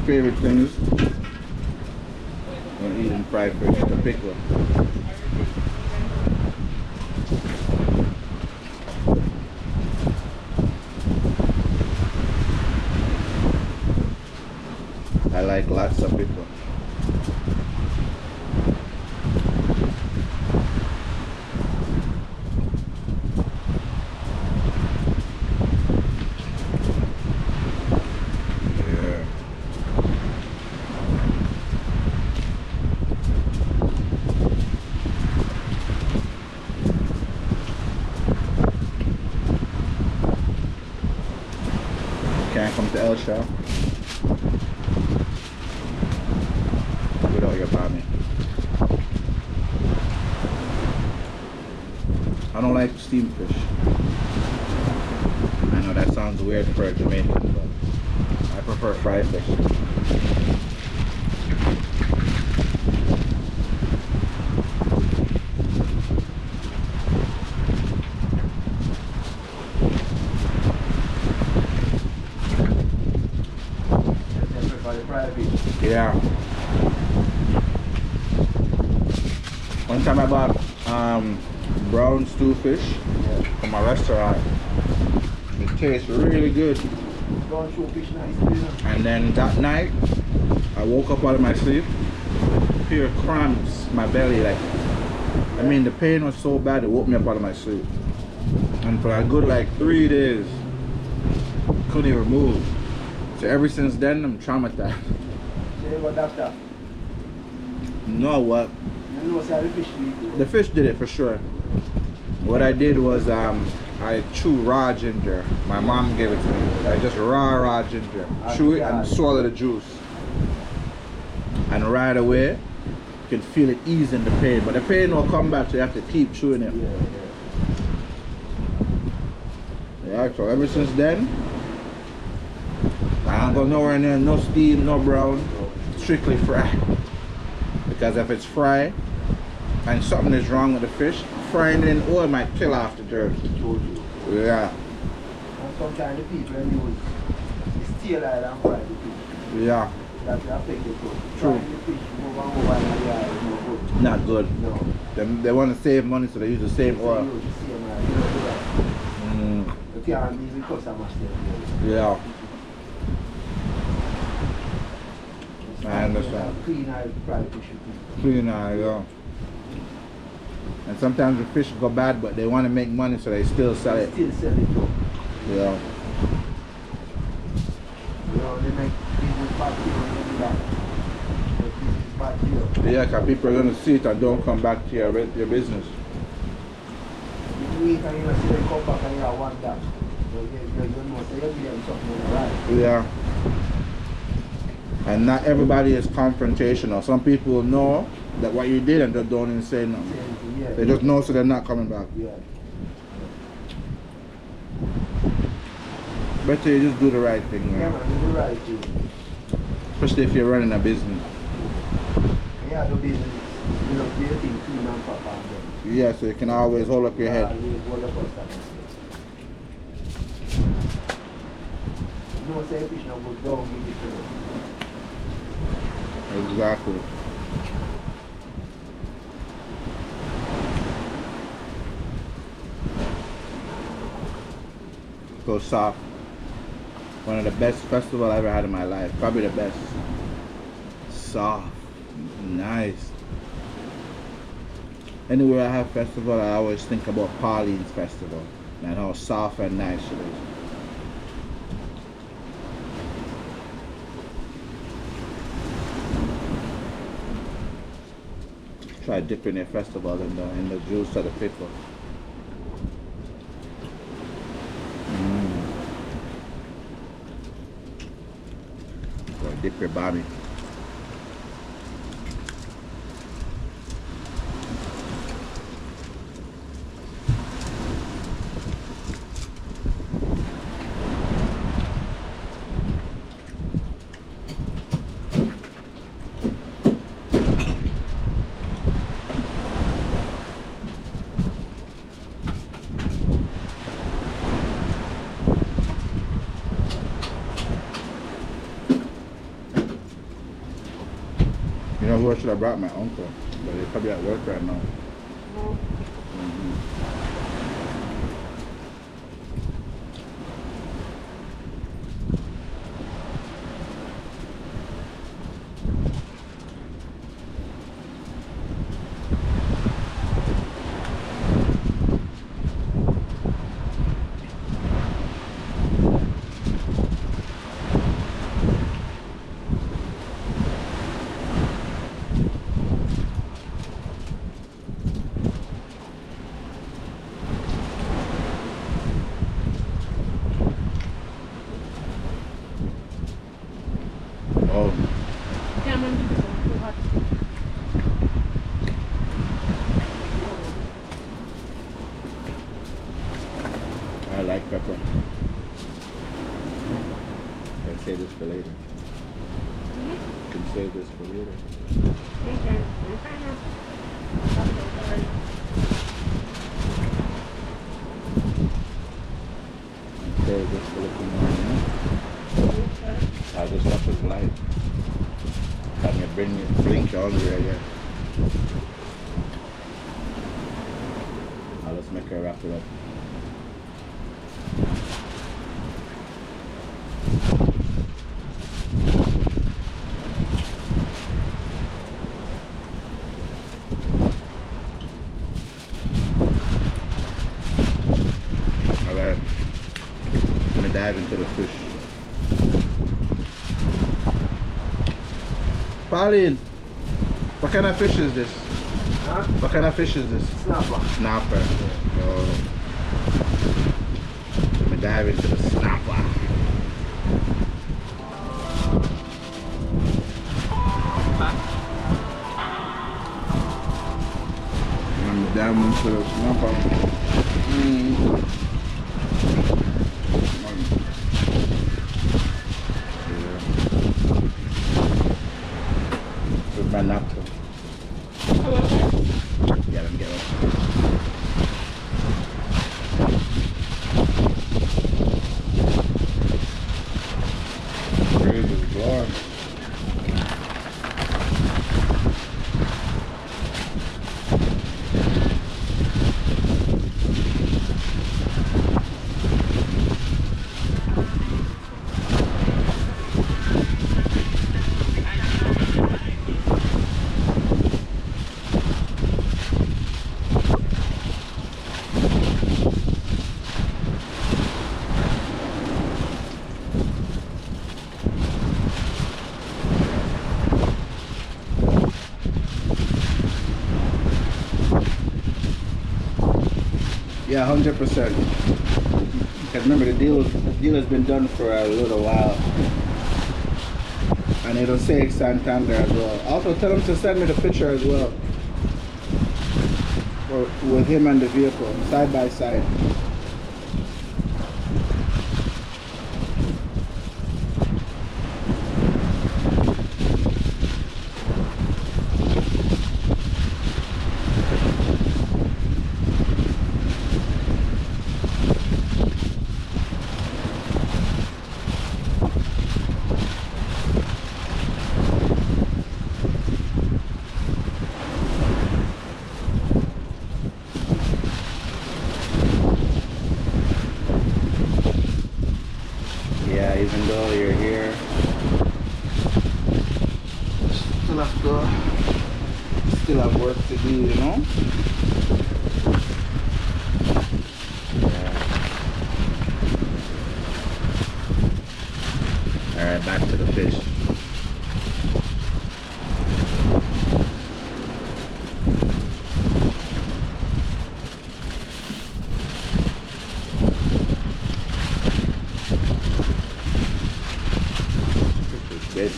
favorite things when eating fried fish, the pickle. I like lots of pickle. Can't come to Hellshire without your mommy. I don't like steamed fish. I know that sounds weird for a Jamaican, but I prefer fried fish. Yeah. One time I bought brown stew fish from a restaurant. It tastes really good. Brown stew fish nice. And then that night, I woke up out of my sleep, pure cramps in my belly. Like, I mean, the pain was so bad it woke me up out of my sleep. And for a good like 3 days, couldn't even move. So ever since then, I'm traumatized. Doctor. No, what? The fish did it for sure. What I did was I chewed raw ginger. My mom gave it to me. I just raw ginger. Chew it and swallow the juice. And right away, you can feel it easing the pain. But the pain will come back, so you have to keep chewing it. Yeah, so ever since then, I don't go nowhere near no steam, no brown, strictly fried. Because if it's fried and something is wrong with the fish, frying it in oil might kill off the dirt. Yeah. And sometimes the people use steel oil and fry the fish. Yeah. That's affected too. True. Frying the fish over and is no good. Not good. No. They want to save money, so they use the same oil. Use the same oil. You don't do that. You can't use the customer still. Yeah. I understand. Clean oil fried fish. Clean oil, yeah. And sometimes the fish go bad, but they want to make money, so they still sell it. Still sell it too. Yeah. You know, they make business back here. Business back here. Yeah, because people are going to see it and don't come back to your business. You wait and you see them come back and you want that. You know, so you give them something right. Yeah. And not everybody is confrontational. Some people know that what you did and they don't even say no. Yeah. They just know, so they're not coming back. Yeah. Better you just do the right thing, Yeah, man. man, do the right thing. Especially if you're running a business. Yeah, do business. You know, do your thing clean and proper. Yeah, so you can always hold up your head. Hold up us. No say fish no good, don't give it to them. Exactly. So soft. One of the best festivals I ever had in my life. Probably the best. Soft. Nice. Anywhere I have festival, I always think about Pauline's festival and how soft and nice it is. Try dipping their festival in the juice of the pickle. Or dip your body. I should have brought my uncle, but he's probably at work right now. Mm-hmm. Oh, I like pepper. I'll save this for later. You can save this for later. Save this for the morning. I just watch it light. Can you blink your hungry again? Now let's make her wrap it up. Alright. I'm gonna dive into the fish. Pauline, what kind of fish is this? Huh? What kind of fish is this? Snapper. Snapper. Oh. Let me dive into the snapper. Let me dive into the snapper. My napkin. Yeah, let me get one. Praise the Lord. Yeah, 100%. Because remember, the deal has been done for a little while, and it'll say Santander as well. Also, tell them to send me the picture as well, or with him and the vehicle side by side. Even though you're here, still have work to do, you know? Yeah. Alright, back to the fish. Good.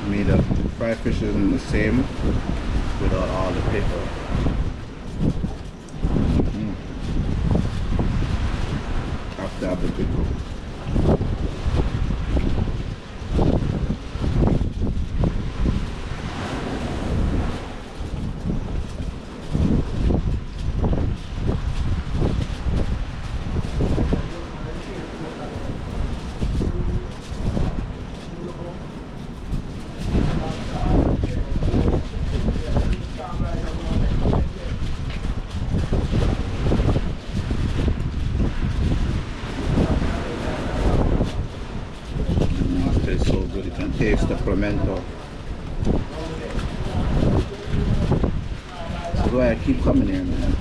Made up 5 fishes in the same without all the paper. Have to have the pickle. taste the pimento. That's why I keep coming here, man.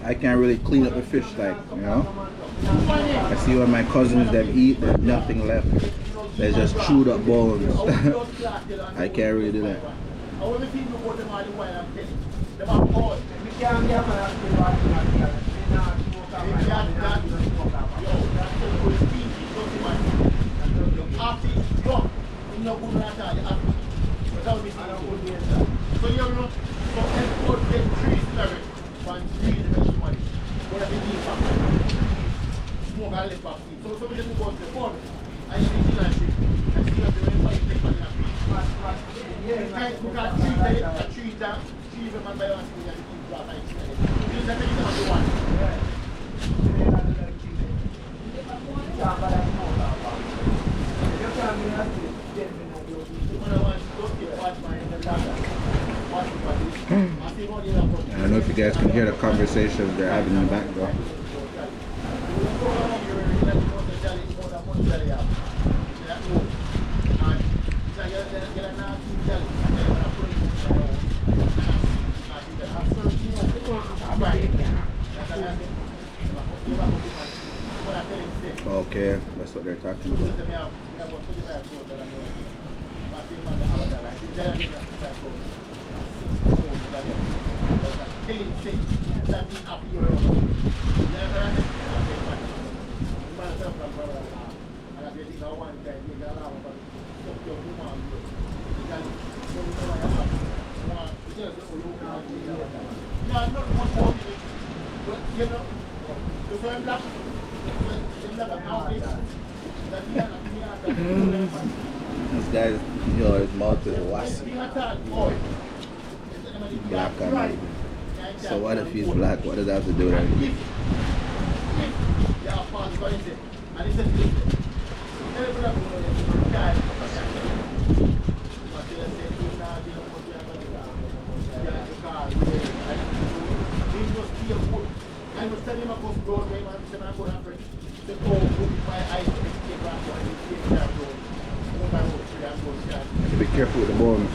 I can't really clean up the fish like, you know. I see when my cousins them eat, there's nothing left. There's just chewed up bones. I can't really do that. I don't know if you guys can hear the conversations they're having in the background. Okay, that's what they're talking about. This guy's, you know, his mouth is wassy. Black on. So what if he's black? What does that have to do with anything? Be careful with the bones.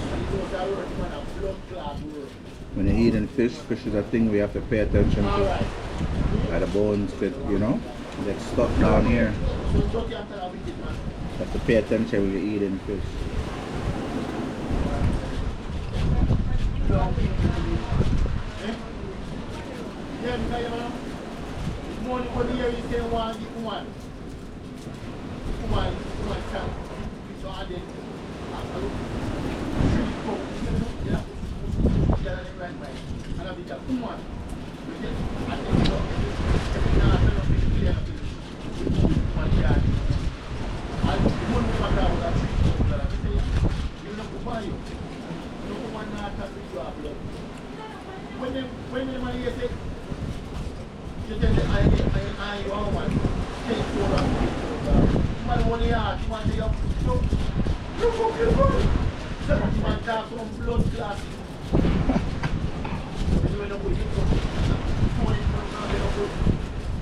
When you're eating fish, fish is a thing we have to pay attention to. Like the bones could, you know, get stuck down here. You have to pay attention when you're eating fish. Morning when you say one, so I did. When the money is it, you tell me I want one. Take for us. Man, only hard. You want to go. You want to have some blood clot. You know what you do.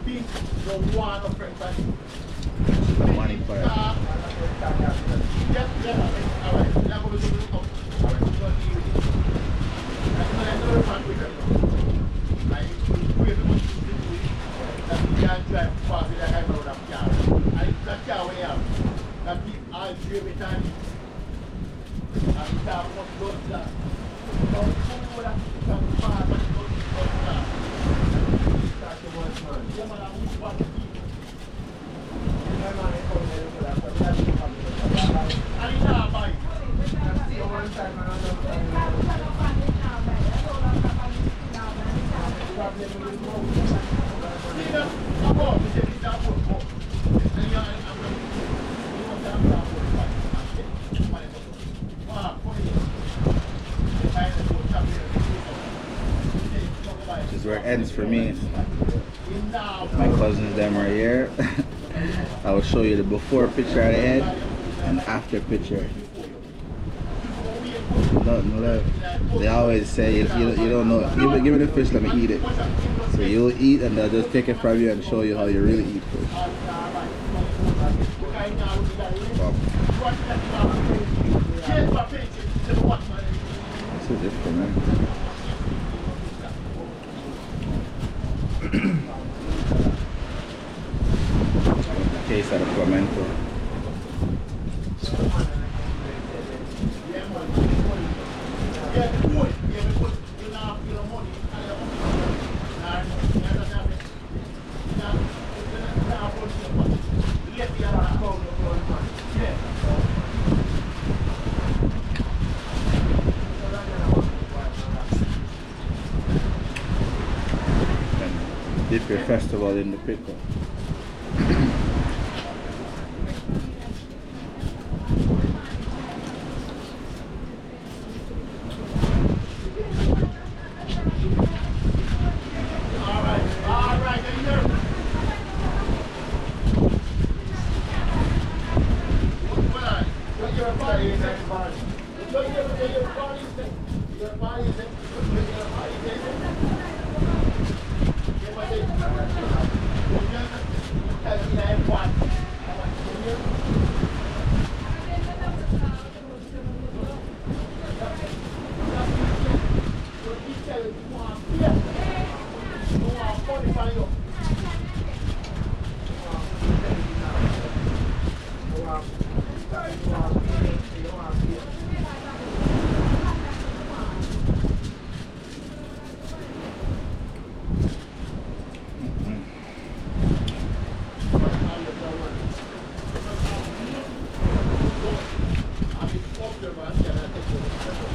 Pink, the one of friend body. The money for it. Yeah. All right. Now go to the top. All right. This is where it ends for me. My cousins them are here. I will show you the before picture at the end and after picture. Nothing left. They always say you don't know. Give me the fish, let me eat it. So you'll eat and they'll just take it from you and show you how you really eat fish. This is it for me. Taste of the flamenco. Dip your festival in the pickle.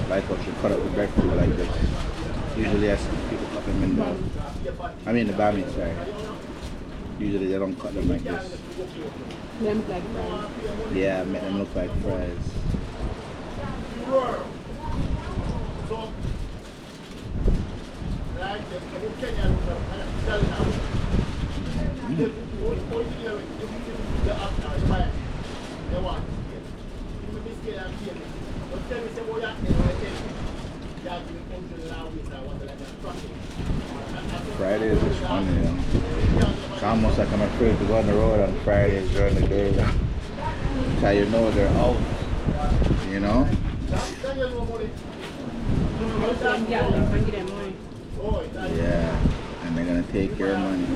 Like what you cut up the breadfruit like this. Usually I see people cut them in the bami, sorry. Usually they don't cut them like this. They look like fries. Yeah, make them look like fries. Fridays is funny, you know. It's almost like I'm afraid to go on the road on Fridays during the day. Because you know they're out, you know? Yeah, and they're going to take your money.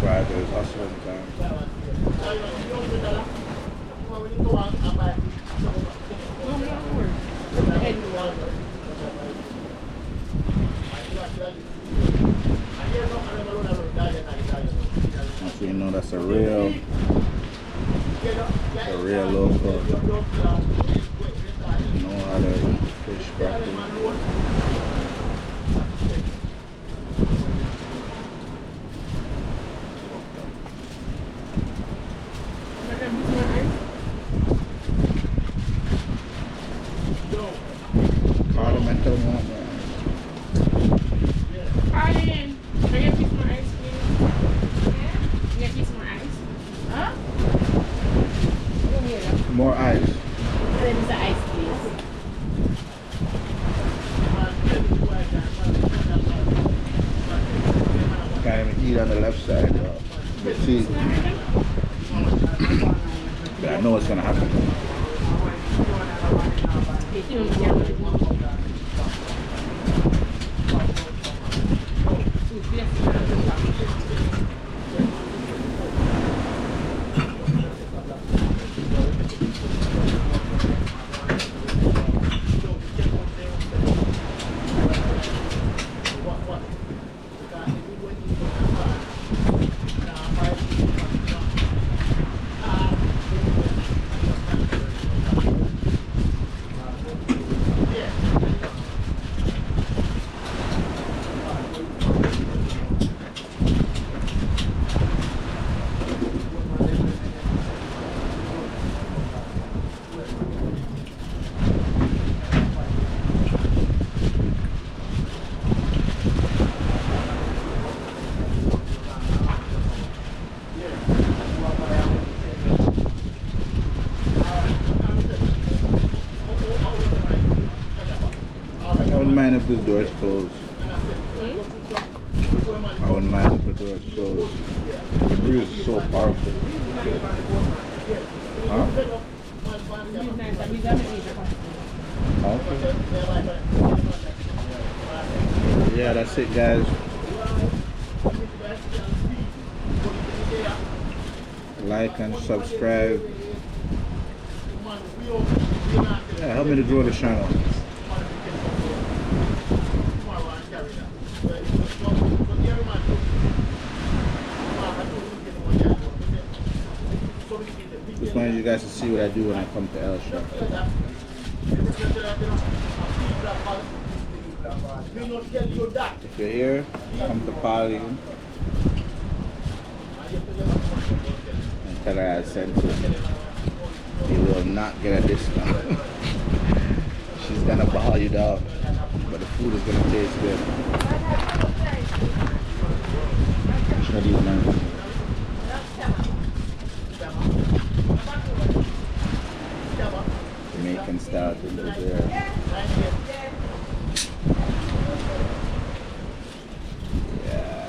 Fridays hustling time. real local. Know how to eat fish properly. Mental moment. Arlen, can I get a piece more ice, please? Yeah? Can I get a piece more ice? Huh? More ice. And then just the ice, please. Can't even eat on the left side, though. But see, but I know what's gonna happen. I wouldn't mind if this door is closed. I wouldn't mind if the door is closed. The breeze is so powerful. Huh? Okay. Yeah, that's it, guys. Like and subscribe. Yeah, help me to grow the channel. Just wanted you guys to see what I do when I come to Hellshire. If you're here, come to Polly and tell her I sent you. You will not get a discount. She's gonna ball you down, but the food is gonna taste good. Should you know? Jamaican style things are there. Yeah.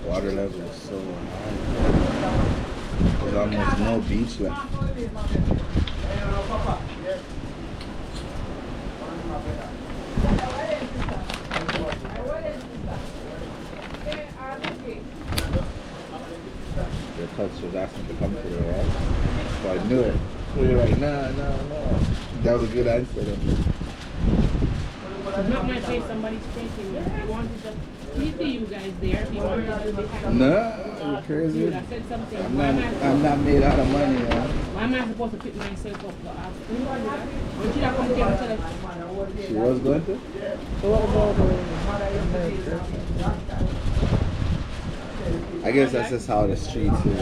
Water level is so high. There's almost no beach left. Your touch was asking to come today, right? So I knew it. So you're like, no. That was a good answer though. I'm not going to say somebody's thinking. If you wanted to leave to you guys there, if you wanted to do this. No, you're crazy. Dude, I said something. I'm not made out of money, man. Why am I supposed to pick myself up? When should I come here and tell us? She was going to? I guess that's just how the streets is.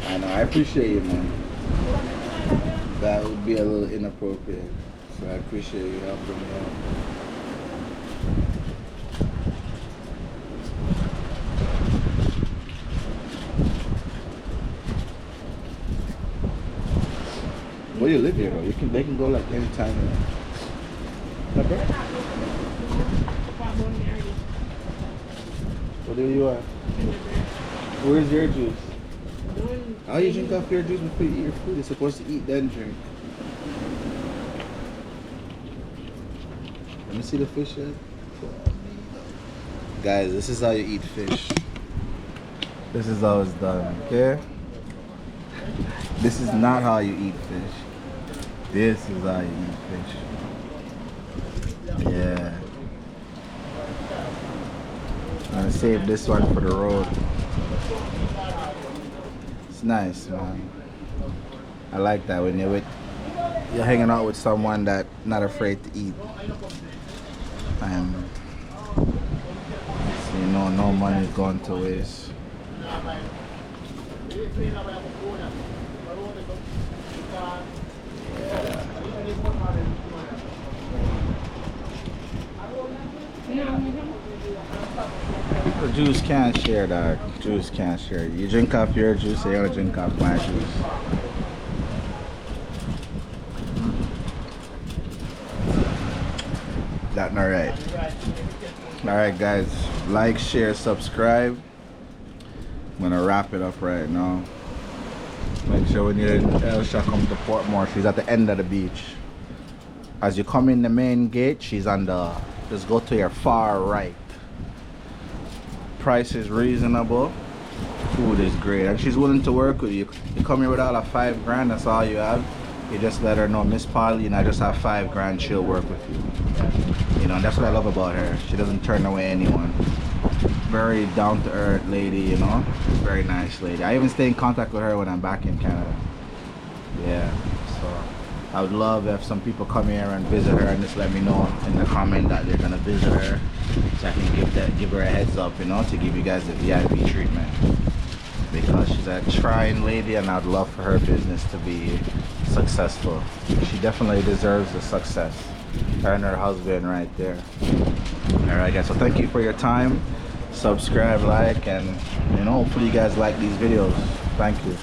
I know, I appreciate you, man. That would be a little inappropriate. So I appreciate you helping me out. Well, you live here though. They can go like anytime. Well, there you are. Where's your juice? How you drink off your juice before you eat your food? You're supposed to eat then drink. Let me see the fish head. Guys, this is how you eat fish. This is how it's done, okay? This is not how you eat fish. This is how you eat fish. Yeah. I saved this one for the road. It's nice, man. I like that when you're hanging out with someone that not afraid to eat. And so you know no money is going to waste. The juice can't share, dog. Juice can't share. You drink off your juice, so you gotta drink off my juice. That's not right. Alright, guys. Like, share, subscribe. I'm gonna wrap it up right now. Make sure when you're in Hellshire, come to Portmore. She's at the end of the beach. As you come in the main gate, she's on the. Just go to your far right. Price is reasonable. Food is great, and she's willing to work with you. You come here with all of $5 grand. That's all you have. You just let her know, Miss Pauline, I just have $5 grand. She'll work with you. You know, and that's what I love about her. She doesn't turn away anyone. Very down to earth lady, you know. Very nice lady. I even stay in contact with her when I'm back in Canada. Yeah. So I would love if some people come here and visit her and just let me know in the comment that they're gonna visit her, so I can give her a heads up, you know, to give you guys the VIP treatment, because she's a trying lady and I'd love for her business to be successful. She definitely deserves the success. Her and her husband right there. Alright guys, so thank you for your time. Subscribe, like, and you know, hopefully you guys like these videos. Thank you.